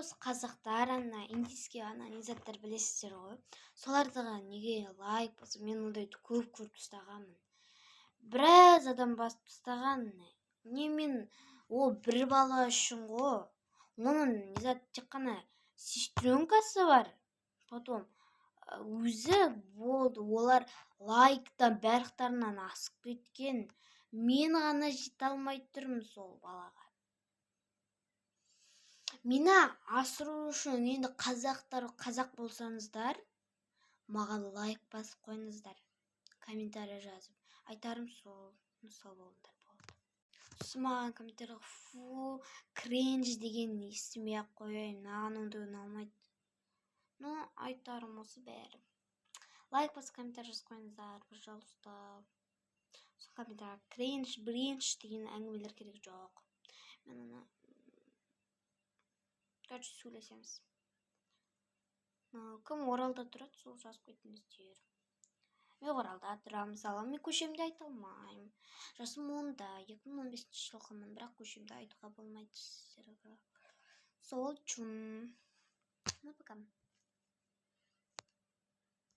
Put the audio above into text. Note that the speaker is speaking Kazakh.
осы қазақтар ана индийский ана заттар білесіздер ғой. Солардыға неге лайк басып, мен ондайды көп көріп тастағанмын. Біраз адам басып тастаған. Не мен о бір бала үшін ғой. Оның тек қана сестренкасы бар. Потом өзі болды. Олар лайктан барлықтарынан асып кеткен. Мен ғана жете алмай тұрмын сол балаға. Мені асыру үшін енді қазақ болсаңыздар, маған лайк басып қойыңыздар, комментарий жазып. Айтарым сол, сау болыңдар болды. Сосын маған комментарийға фу, кринж деген естімей ақ қояйын, маған ондай ұнамайды. Ну, айтарым осы бәрі. Лайк басып комментарий жазып қойыңыздар, пожалуйста. Сол комментарий кринж, бринж деген әңгімелер керек жоқ. Мен оны короче сөйлесеміз. Кім Оралда тұрады, сол жазып қойтыңыздар. Мен Оралда тұрамын, мысалы, мен көшемде айта алмаймын. Жасым 10-да, 2015 жылғымын, бірақ көшемде айтуға болмайды сіздерге. Сол үшін. Ну, пока.